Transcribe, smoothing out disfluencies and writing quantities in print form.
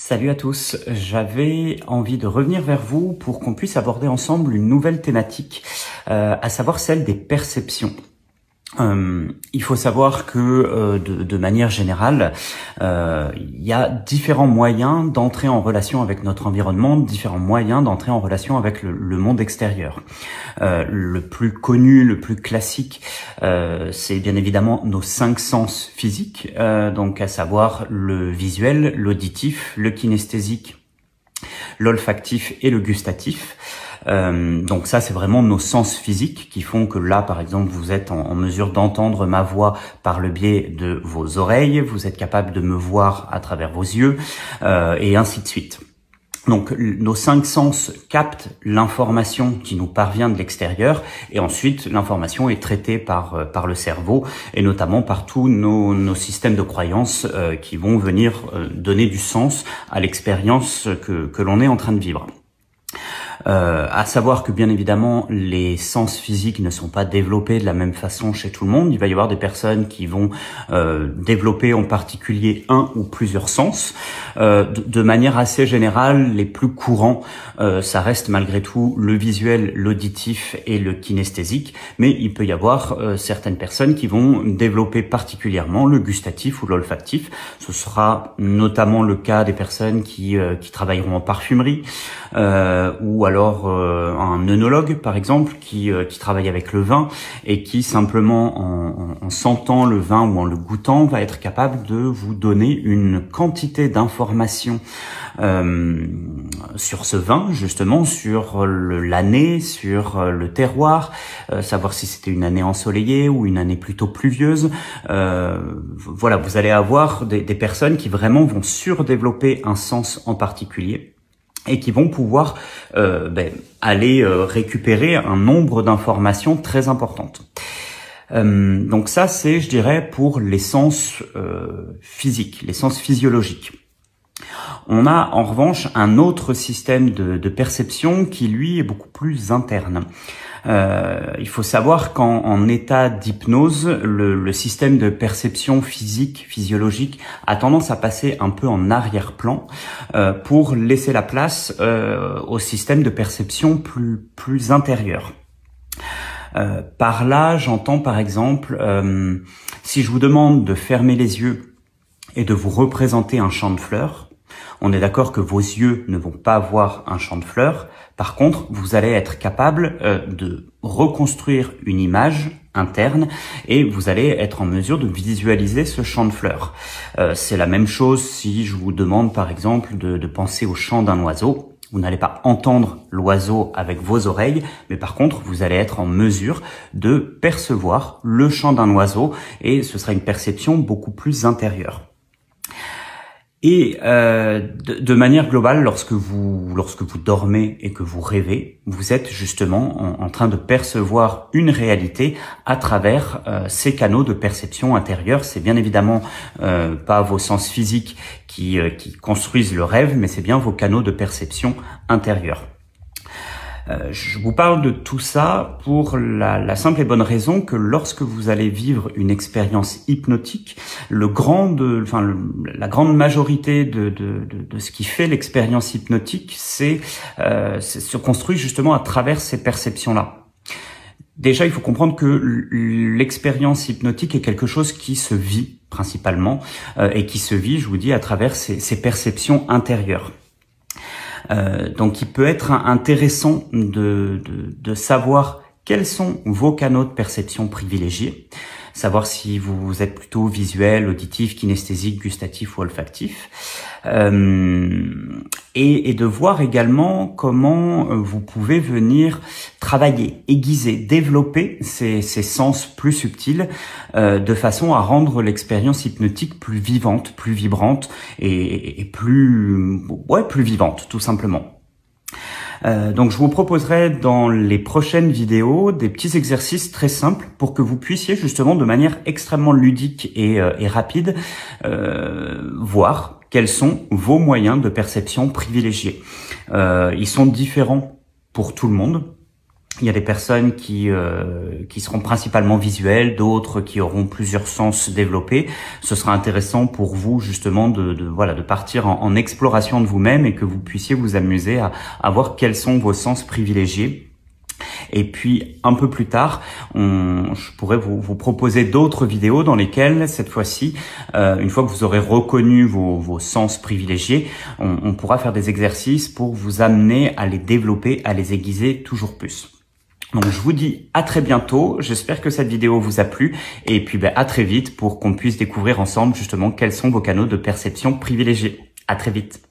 Salut à tous, j'avais envie de revenir vers vous pour qu'on puisse aborder ensemble une nouvelle thématique, à savoir celle des perceptions. Il faut savoir que de manière générale, il y a différents moyens d'entrer en relation avec notre environnement, différents moyens d'entrer en relation avec le monde extérieur. Le plus connu, le plus classique, c'est bien évidemment nos 5 sens physiques, donc à savoir le visuel, l'auditif, le kinesthésique, l'olfactif et le gustatif. Donc ça, c'est vraiment nos sens physiques qui font que là, par exemple, vous êtes en mesure d'entendre ma voix par le biais de vos oreilles, vous êtes capable de me voir à travers vos yeux, et ainsi de suite. Donc nos 5 sens captent l'information qui nous parvient de l'extérieur et ensuite l'information est traitée par le cerveau et notamment par tous nos systèmes de croyances qui vont venir donner du sens à l'expérience que l'on est en train de vivre. À savoir que bien évidemment les sens physiques ne sont pas développés de la même façon chez tout le monde. Il va y avoir des personnes qui vont développer en particulier un ou plusieurs sens. De manière assez générale, les plus courants, ça reste malgré tout le visuel, l'auditif et le kinesthésique, mais il peut y avoir certaines personnes qui vont développer particulièrement le gustatif ou l'olfactif. Ce sera notamment le cas des personnes qui travailleront en parfumerie, ou alors un œnologue par exemple qui travaille avec le vin et qui simplement en sentant le vin ou en le goûtant va être capable de vous donner une quantité d'informations sur ce vin, justement sur l'année, sur le terroir, savoir si c'était une année ensoleillée ou une année plutôt pluvieuse. Voilà, vous allez avoir des personnes qui vraiment vont surdévelopper un sens en particulier et qui vont pouvoir aller récupérer un nombre d'informations très importantes. Donc ça, c'est, je dirais, pour les sens physiques, les sens physiologiques. On a en revanche un autre système de perception qui, lui, est beaucoup plus interne. Il faut savoir qu'en état d'hypnose, le système de perception physique, physiologique, a tendance à passer un peu en arrière-plan pour laisser la place au système de perception plus intérieur. Par là, j'entends par exemple, si je vous demande de fermer les yeux et de vous représenter un champ de fleurs, on est d'accord que vos yeux ne vont pas voir un champ de fleurs. Par contre, vous allez être capable de reconstruire une image interne et vous allez être en mesure de visualiser ce champ de fleurs. C'est la même chose si je vous demande par exemple de penser au chant d'un oiseau. Vous n'allez pas entendre l'oiseau avec vos oreilles, mais par contre, vous allez être en mesure de percevoir le chant d'un oiseau et ce sera une perception beaucoup plus intérieure. Et de manière globale, lorsque vous dormez et que vous rêvez, vous êtes justement en train de percevoir une réalité à travers ces canaux de perception intérieure. C'est bien évidemment pas vos sens physiques qui construisent le rêve, mais c'est bien vos canaux de perception intérieure. Je vous parle de tout ça pour la simple et bonne raison que lorsque vous allez vivre une expérience hypnotique, la grande majorité de ce qui fait l'expérience hypnotique, se construit justement à travers ces perceptions-là. Déjà, il faut comprendre que l'expérience hypnotique est quelque chose qui se vit principalement et qui se vit, je vous dis, à travers ces perceptions intérieures. Donc il peut être intéressant de savoir quels sont vos canaux de perception privilégiés, savoir si vous êtes plutôt visuel, auditif, kinesthésique, gustatif ou olfactif, et de voir également comment vous pouvez venir travailler, aiguiser, développer ces sens plus subtils de façon à rendre l'expérience hypnotique plus vivante, plus vibrante et plus vivante tout simplement. Donc je vous proposerai dans les prochaines vidéos des petits exercices très simples pour que vous puissiez justement de manière extrêmement ludique et rapide voir quels sont vos moyens de perception privilégiés. Ils sont différents pour tout le monde. Il y a des personnes qui seront principalement visuelles, d'autres qui auront plusieurs sens développés. Ce sera intéressant pour vous justement de partir en exploration de vous-même et que vous puissiez vous amuser à voir quels sont vos sens privilégiés. Et puis un peu plus tard, je pourrais vous proposer d'autres vidéos dans lesquelles, cette fois-ci, une fois que vous aurez reconnu vos sens privilégiés, on pourra faire des exercices pour vous amener à les développer, à les aiguiser toujours plus. Donc je vous dis à très bientôt, j'espère que cette vidéo vous a plu et puis à très vite pour qu'on puisse découvrir ensemble justement quels sont vos canaux de perception privilégiés. À très vite.